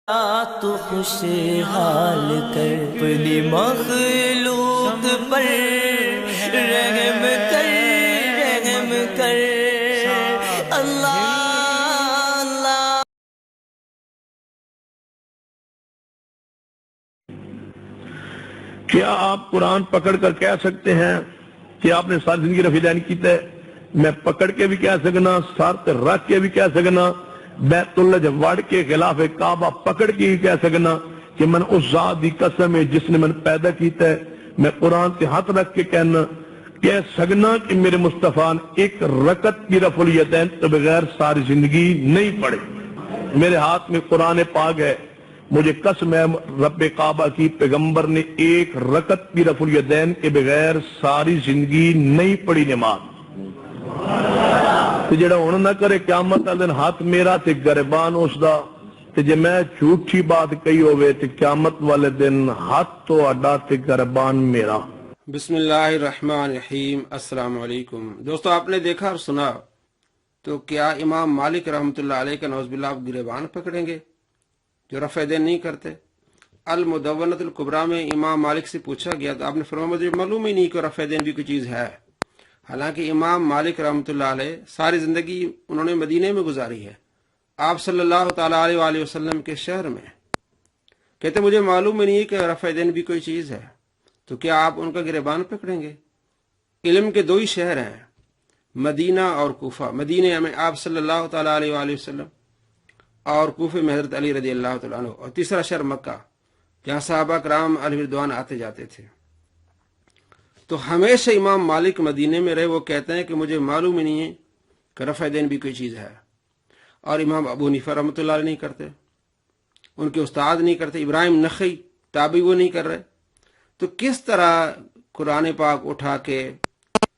تو خوشحال کر اپنی مخلوق پر رحم کر اللہ اللہ۔ کیا آپ قرآن پکڑ کر کہہ سکتے ہیں کہ آپ نے ساری زندگی رفع دین کیتا ہے؟ میں پکڑ کے بھی کہہ سکنا، سر تے رکھ کے بھی کہہ سکنا، بیت اللہ وڑ کے خلاف کعبہ پکڑ کے بھی کہہ سکنا کہ من اس ذات دی قسم ہے جس نے من پیدا کیتا ہے۔ میں قرآن سے ہاتھ رکھ کے کہہ سکنا کہ میرے مصطفیٰ نے ایک رکعت کی رفع الیدین تو بغیر ساری زندگی نہیں پڑھی۔ میرے ہاتھ میں قرآن پاک ہے، مجھے قسم ہے رب کعبہ کی پیغمبر نے ایک رکعت کی رفع الیدین کے بغیر ساری زندگی نہیں پڑھی نماز۔ تو جڑا ہن نہ کرے قیامت والے دن ہاتھ میرا تے گربان اس دا، تے جے میں جھوٹی بات کہی ہوئے تے قیامت والے دن ہاتھ تو اڈا تے گربان میرا۔ بسم اللہ الرحمن الرحیم۔ السلام علیکم دوستو، آپ نے دیکھا اور سنا تو کیا امام مالک رحمۃ اللہ علیہ کا نعوذ باللہ آپ گریبان پکڑیں گے جو رفع دین نہیں کرتے؟ المدونۃ الکبریٰ میں امام مالک سے پوچھا گیا تو آپ نے فرمایا مجھے معلوم ہی نہیں کہ رفع دین بھی کوئی چیز ہے۔ حالانکہ امام مالک رحمۃ اللہ علیہ ساری زندگی انہوں نے مدینے میں گزاری ہے، آپ صلی اللہ تعالیٰ علیہ وآلہ وسلم کے شہر میں، کہتے مجھے معلوم ہی نہیں کہ رفع دین بھی کوئی چیز ہے، تو کیا آپ ان کا گریبان پکڑیں گے؟ علم کے دو ہی شہر ہیں، مدینہ اور کوفہ۔ مدینہ میں آپ صلی اللہ تعالیٰ علیہ وآلہ وسلم اور کوفے میں حضرت علی رضی اللہ تعالیٰ عنہ، اور تیسرا شہر مکہ جہاں صحابہ کرام علیہ رضوان آتے جاتے تھے۔ تو ہمیشہ امام مالک مدینے میں رہے، وہ کہتے ہیں کہ مجھے معلوم ہی نہیں ہے کہ رفع دین بھی کوئی چیز ہے، اور امام ابو حنیفہ رحمۃ اللہ علیہ نہیں کرتے، ان کے استاد نہیں کرتے، ابراہیم نخعی تابعی وہ نہیں کر رہے۔ تو کس طرح قرآن پاک اٹھا کے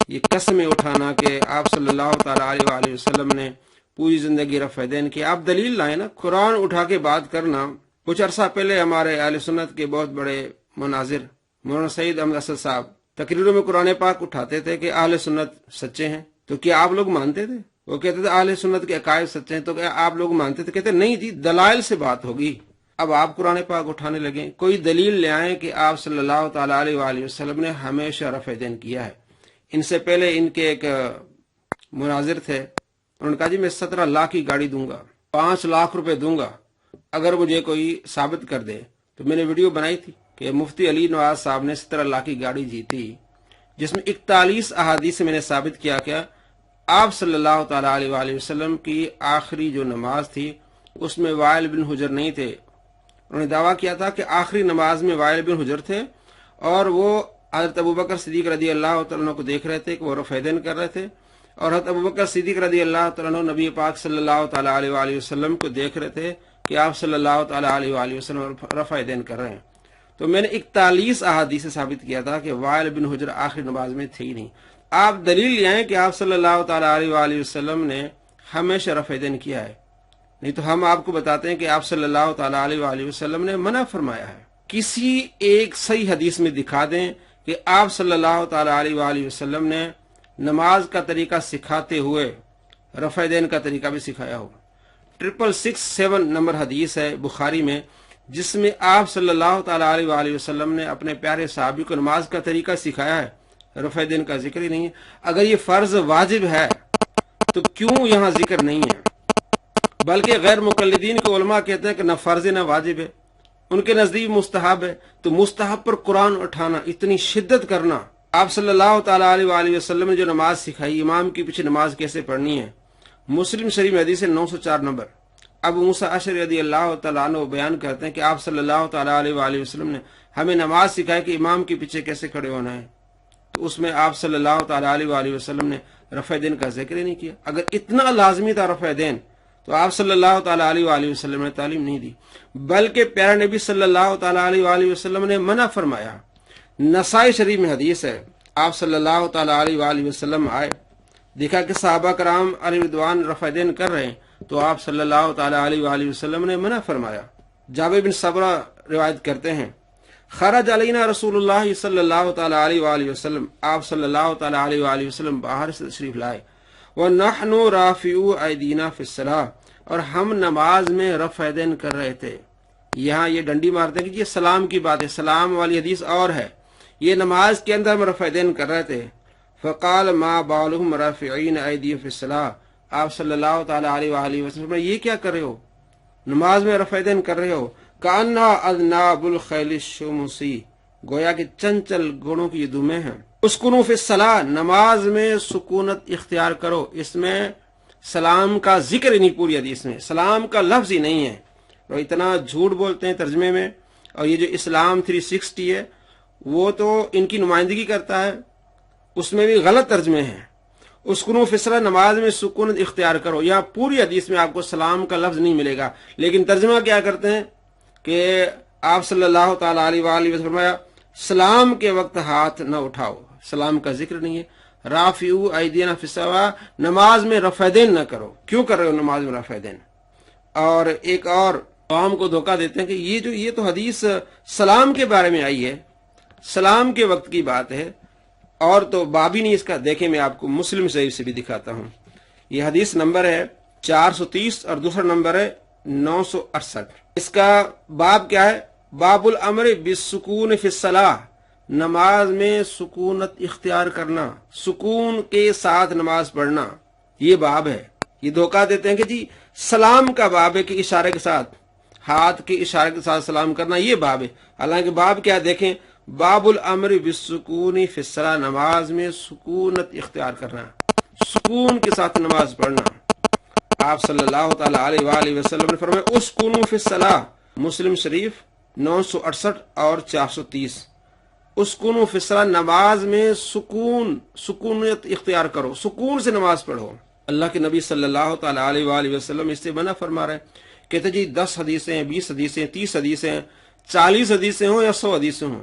یہ قسمیں اٹھانا کہ آپ صلی اللہ تعالیٰ علیہ وآلہ وسلم نے پوری زندگی رفع دین کی؟ آپ دلیل لائیں نا، قرآن اٹھا کے بات کرنا۔ کچھ عرصہ پہلے ہمارے اہل سنت کے بہت بڑے مناظر مولانا سعید احمد اسد صاحب تقریروں میں قرآن پاک اٹھاتے تھے کہ اہل سنت سچے ہیں، تو کیا آپ لوگ مانتے تھے؟ وہ کہتے تھے اہل سنت کے عقائد سچے ہیں، تو کیا آپ لوگ مانتے تھے؟ کہتے نہیں جی، دلائل سے بات ہوگی۔ اب آپ قرآن پاک اٹھانے لگیں، کوئی دلیل لے آئیں کہ آپ صلی اللہ تعالیٰ علیہ وآلہ وسلم نے ہمیشہ رفع دین کیا ہے۔ ان سے پہلے ان کے ایک مناظر تھے، انہوں نے کہا جی میں 17 لاکھ کی گاڑی دوں گا، 5 لاکھ روپے دوں گا اگر مجھے کوئی ثابت کر دے۔ تو میں نے ویڈیو بنائی تھی کہ مفتی علی نواز صاحب نے 17 لاکھ کی گاڑی جیتی، جس میں 41 احادیث سے میں نے ثابت کیا کہ آپ صلی اللہ تعالیٰ علیہ وآلہ وسلم کی آخری جو نماز تھی اس میں وائل بن حجر نہیں تھے۔ انہوں نے دعویٰ کیا تھا کہ آخری نماز میں وائل بن حجر تھے، اور وہ حضرت ابوبکر صدیق رضی اللہ تعالیٰ عنہ کو دیکھ رہے تھے کہ وہ رفع دین کر رہے تھے، اور حضرت ابوبکر صدیق رضی اللہ تعالیٰ عنہ نبی پاک صلی اللہ تعالیٰ علیہ وآلہ وسلم کو دیکھ رہے تھے کہ آپ صلی اللہ تعالیٰ علیہ وآلہ وسلم رفع دین کر رہے ہیں۔ تو میں نے 41 احادیث سے ثابت کیا تھا کہ وائل بن حجر آخری نماز میں تھے ہی نہیں۔ آپ دلیل لے آئیں کہ آپ صلی اللہ تعالیٰ علیہ وآلہ وسلم نے ہمیشہ رفع دین کیا ہے، نہیں تو ہم آپ کو بتاتے ہیں کہ آپ صلی اللہ تعالیٰ علیہ وآلہ وسلم نے منع فرمایا ہے۔ کسی ایک صحیح حدیث میں دکھا دیں کہ آپ صلی اللہ تعالیٰ علیہ وآلہ وسلم نے نماز کا طریقہ سکھاتے ہوئے رفع دین کا طریقہ بھی سکھایا ہو۔ 6667 نمبر حدیث ہے بخاری میں، جس میں آپ صلی اللہ تعالیٰ علیہ وآلہ وسلم نے اپنے پیارے صحابی کو نماز کا طریقہ سکھایا ہے، رفع دین کا ذکر ہی نہیں ہے۔ اگر یہ فرض واجب ہے تو کیوں یہاں ذکر نہیں ہے؟ بلکہ غیر مقلدین کے علماء کہتے ہیں کہ نہ فرض نہ واجب ہے، ان کے نزدیک مستحب ہے۔ تو مستحب پر قرآن اٹھانا، اتنی شدت کرنا، آپ صلی اللہ تعالیٰ علیہ وآلہ وسلم نے جو نماز سکھائی، امام کے پیچھے نماز کیسے پڑھنی ہے، مسلم شریف میں حدیث 904 نمبر ابو موسیٰ اشعری رضی اللہ تعالیٰ عنہ بیان کرتے ہیں کہ آپ صلی اللہ تعالیٰ علیہ وآلہ وسلم نے ہمیں نماز سکھائی کہ امام کے پیچھے کیسے کھڑے ہونا ہے، تو اس میں آپ صلی اللہ تعالیٰ علیہ وآلہ وسلم نے رفع دین کا ذکر ہی نہیں کیا۔ اگر اتنا لازمی تھا رفع دین تو آپ صلی اللہ تعالیٰ علیہ وآلہ وسلم نے تعلیم نہیں دی، بلکہ پیارا نبی صلی اللہ تعالیٰ علیہ وآلہ وسلم نے منع فرمایا۔ نسائی شریف میں حدیث ہے، آپ صلی اللہ تعالیٰ علیہ وآلہ وسلم آئے، دیکھا کہ صحابہ کرام علیہ رضوان رفع دین کر رہے ہیں، تو آپ صلی اللہ تعالیٰ علیہ وآلہ وسلم نے منع فرمایا۔ جابر بن سمرہ روایت کرتے ہیں، خرج علینا رسول اللہ صلی اللہ تعالیٰ علیہ وآلہ وسلم، آپ صلی اللہ تعالیٰ علیہ وآلہ وسلم باہر سے تشریف لائے، وَنَحْنُ رَافِعُوا أَيْدِينَا فِي الصَّلَاةِ، اور ہم نماز میں رفع دین کر رہے تھے۔ यहाँ ये डंडी मारते हैं कि ये सलाम की बात है, सलाम वाली हदीस और है। ये नमाज के अंदर हम रफ़ैदैन कर रहे थे। फ़क़ाल मा बालुहुम राफ़िईन ऐदियहुम फ़िस्सलाह, आप सल्लल्लाहु तआला अलैहि वसल्लम ये क्या कर रहे हो, नमाज में रफ़ैदैन कर रहे हो। कान्ना अज़नाबुल खैल शुमुसी, गोया कि चंचल घोड़ों की ये दुमें हैं। उसकुनु फ़िस्सलाह, नमाज में सुकूनत इख्तियार करो। इसमें सलाम का जिक्र ही नहीं, पूरी हदीस में सलाम का लफ्ज ही नहीं है। और इतना झूठ बोलते हैं तर्जमे में। और ये जो इस्लाम 360 है वो तो इनकी नुमाइंदगी करता है, उसमें भी गलत तर्जमे हैं। उसकुनु फिसला, नमाज में सुकून इख्तियार करो। यहाँ पूरी हदीस में आपको सलाम का लफ्ज नहीं मिलेगा, लेकिन तर्जमा क्या करते हैं कि आप सल्लल्लाहु तआला अलैहि वसल्लम फरमाया सलाम के वक्त हाथ न उठाओ, सलाम का जिक्र नहीं है। राफिऊ ऐदियना फिस्सवा, नमाज में रफ़ैदैन न करो। क्यों कर रहे हो नमाज में रफ़ैदैन? और एक और आवाम को धोखा देते हैं कि ये तो हदीस सलाम के बारे में आई है, सलाम के वक्त की बात है, और तो बाब ही नहीं इसका। देखें, मैं आपको मुस्लिम शरीफ से भी दिखाता हूं। ये हदीस नंबर है 430 और दूसरा नंबर है 968। इसका बाब क्या है? बाबुल अम्र बिस्सुकून फिस्सलाह, नमाज में सुकूनत इख्तियार करना, सुकून के साथ नमाज पढ़ना, ये बाब है। ये धोखा देते हैं कि जी सलाम का बाब है कि इशारे के साथ, हाथ के इशारे के साथ सलाम करना, ये बाब है। हालांकि बाब क्या देखें, बाबुल अम्र बिस्सुकून फिस्सलाह, नमाज में सुकूनत इख्तियार करना, सुकून के साथ नमाज पढ़ना। आप सल्लल्लाहु तआला अलैहि वसल्लम ने फरमाया उसकुनू फिस्सलाह, मुस्लिम शरीफ 968 और 430। उसकुनू फिस्सलाह, नमाज में सुकूनत इख्तियार करो, सुकून से नमाज पढ़ो। अल्लाह के नबी सल्लल्लाहु तआला अलैहि वसल्लम इससे मना फरमा रहे। कहते जी 10 हदीसें, 20 हदीसें, 30 हदीसें, 40 हदीसें हों या 100 हदीसें हों,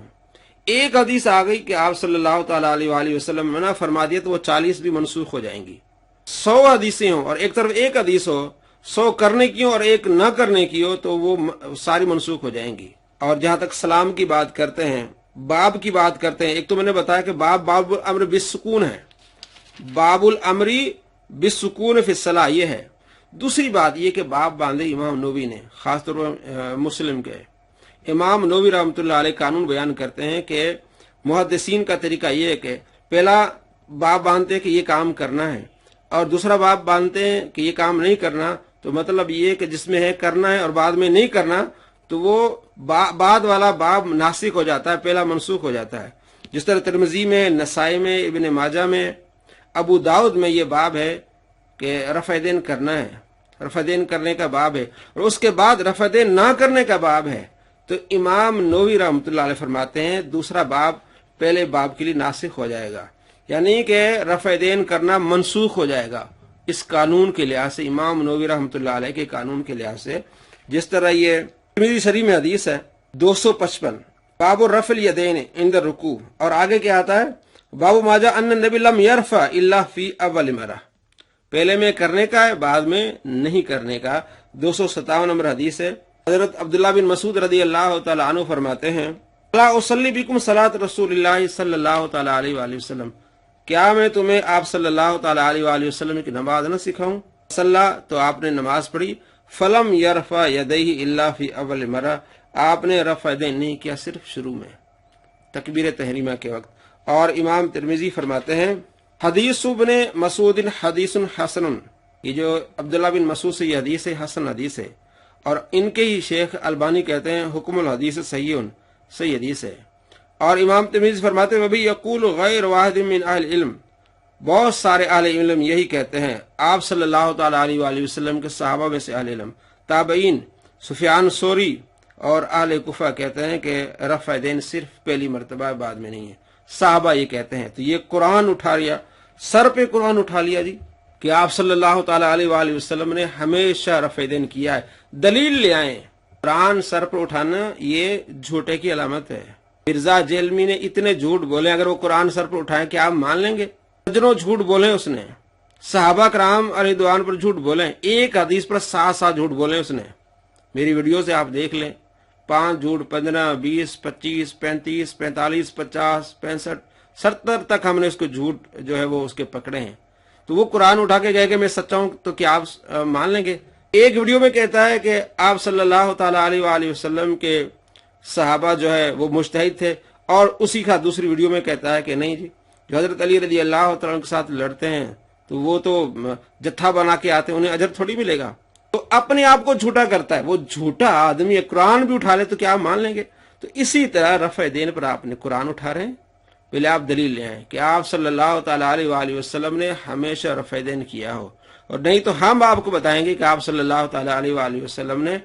एक हदीस आ गई कि आप सल्लल्लाहु तआला अलैहि वसल्लम मना फरमा दिया तो वो 40 भी मनसूख हो जाएंगी। 100 हदीसें हों और एक तरफ एक हदीस हो, 100 करने की हो और एक न करने की हो, तो वो सारी मनसूख हो जाएंगी। और जहां तक सलाम की बात करते हैं, बाब की बात करते हैं, एक तो मैंने बताया कि बाबुल अम्र बिस्सुकून है, बाबुल अमरी बिस्सुकून फिस्सलाह ये है। दूसरी बात ये कि बाब बांधे इमाम नबवी ने, खासतौर पर मुस्लिम के इमाम नबवी रहमतुल्लाह अलैह कानून बयान करते हैं कि मुहद्दिसीन का तरीका ये है कि पहला बाब बांधते हैं कि ये काम करना है, और दूसरा बाब बांधते हैं कि ये काम नहीं करना। तो मतलब ये कि जिसमें है करना है और बाद में नहीं करना, तो वो बाद वाला बाब नासिक हो जाता है, पहला मनसूख हो जाता है। जिस तरह तिरमिज़ी में, नसाई में, इब्न माजा में, अबू दाऊद में ये बाब है कि रफ़ैदैन करना है, रफ़ैदैन करने का बाब है, और उसके बाद रफ़ैदैन ना करने का बाब है। तो इमाम नबवी रहमतुल्लाह अलैह फरमाते हैं दूसरा बाब पहले बाब के लिए नासिख हो जाएगा, यानी कि रफ़ैदैन करना मनसूख हो जाएगा इस कानून के लिहाज से, इमाम नबवी रहमतुल्लाह अलैह के कानून के लिहाज से। जिस तरह ये तिरमिज़ी शरीफ में हदीस है 255, बाबु रफ़ल यदैन इंद रुकू, और आगे क्या आता है, बाबू माजा अन्न नबी लम यरफा इल्ला फी अव्वल मरा, पहले में करने का है, बाद में नहीं करने का। 257 नंबर हदीस है। हजरत अब्दुल्लाह बिन मसूद रदी अल्लाह तआला अन्हु फरमाते हैं, अला उसल्ली बिकुम सलात रसूलिल्लाह सल्लल्लाहु तआला अलैहि वसल्लम, क्या मैं तुम्हें आप सल्लल्लाहु तआला अलैहि वसल्लम की नमाज न सिखाऊं? सल्ला, तो आपने नमाज पढ़ी। फलम यरफा यदैहि इल्ला फी अव्वल मरा, आपने रफ़ैदैन नहीं किया सिर्फ शुरू में, तकबीर तहरीमा के वक्त। और इमाम तिरमिज़ी फरमाते हैं हदीस इब्न मसूद हदीसुन हसनुन, ये जो अब्दुल्ला बिन मसूद से ये हदीस है, हसन हदीस है, और इनके ही शेख अलबानी कहते हैं हुक्मुल हदीस सहीहुन, सही हदीस है। और इमाम तिरमिज़ी फरमाते हैं वही यकूल गैर वाहिद मिन अहल इल्म, बहुत सारे अहले इल्म यही कहते हैं, आप सल्लल्लाहु तआला अलैहि वसल्लम के सहाबा में से अहले इल्म, ताबईन, सुफियान सोरी और अहले कुफा कहते हैं कि रफ़ैदैन सिर्फ पहली मरतबा, बाद में नहीं है। साहबा ये कहते हैं। तो ये कुरान उठा लिया, सर पे कुरान उठा लिया जी कि आप सल्लल्लाहु तआला अलैहि वसल्लम ने हमेशा रफ़ैदैन किया है, दलील ले आए। कुरान सर पर उठाना ये झूठे की अलामत है। मिर्जा जेलमी ने इतने झूठ बोले, अगर वो कुरान सर पर उठाए क्या आप मान लेंगे? दर्जनों झूठ बोले उसने, सहाबा कराम रिदवान पर झूठ बोले, एक हदीस पर 7 झूठ बोले उसने। मेरी वीडियो से आप देख लें, 5 झूठ, 15, 20, 25, 35, 45, 50, 65, 70 तक हमने उसको झूठ जो है वो उसके पकड़े हैं। तो वो कुरान उठा के गए कि मैं सच्चा हूं, तो क्या आप मान लेंगे? एक वीडियो में कहता है कि आप सल्लल्लाहु ताला अलैहि वसल्लम के सहाबा जो है वो मुज्तहिद थे, और उसी का दूसरी वीडियो में कहता है कि नहीं जी, जो हजरत अली रजी अल्लाह तआला के साथ लड़ते हैं तो वो तो जत्था बना के आते हैं, उन्हें अजर थोड़ी मिलेगा। तो अपने आप को झूठा करता है, वो झूठा आदमी कुरान भी उठा ले तो क्या आप मान लेंगे? तो इसी तरह रफ़े देन पर आपने कुरान उठा रहे हैं, पहले आप दलील ले आए कि आप सल्लल्लाहु ताला अलैहि वसल्लम ने हमेशा रफ़े देन किया हो, और नहीं तो हम आपको बताएंगे कि आप सल्लल्लाहु ताला अलैहि वसल्लम ने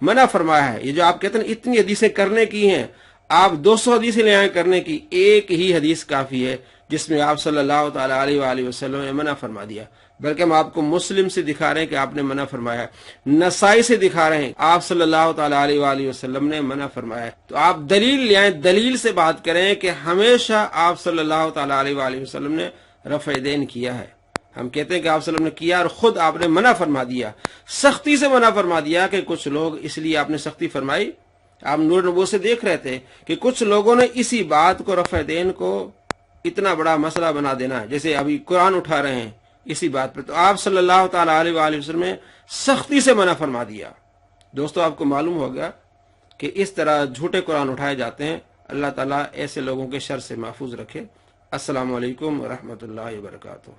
मना फरमाया है। ये जो आप कहते हैं इतनी हदीसें करने की हैं, आप 200 हदीसें ले आए करने की, एक ही हदीस काफी है जिसमें आप सल्लल्लाहु ताला अलैहि वसल्लम ने मना फरमा दिया। बल्कि हम आपको मुस्लिम से दिखा रहे हैं कि आपने मना फरमाया है, नसाई से दिखा रहे हैं आप सल्लल्लाहु ताला अलैहि वसल्लम ने मना फरमाया है। तो आप दलील ले आए, दलील से बात करें कि हमेशा आप सल्लल्लाहु ताला अलैहि वसल्लम ने रफ़े देन किया है। हम कहते हैं कि आप सल्लल्लाहु अलैहि वसल्लम ने किया और खुद आपने मना फरमा दिया, सख्ती से मना फरमा दिया कि कुछ लोग, इसलिए आपने सख्ती फरमाई। आप नूर नबूवत से देख रहे थे कि कुछ लोगों ने इसी बात को, रफ़े देन को इतना बड़ा मसला बना देना है, जैसे अभी कुरान उठा रहे हैं इसी बात पर। तो आप सल्लल्लाहु ताला अलैहि वसल्लम ने सख्ती से मना फरमा दिया। दोस्तों, आपको मालूम होगा कि इस तरह झूठे कुरान उठाए जाते हैं। अल्लाह ताला ऐसे लोगों के शर से महफूज रखे। अस्सलामु अलैकुम व रहमतुल्लाहि व बरकातुहू।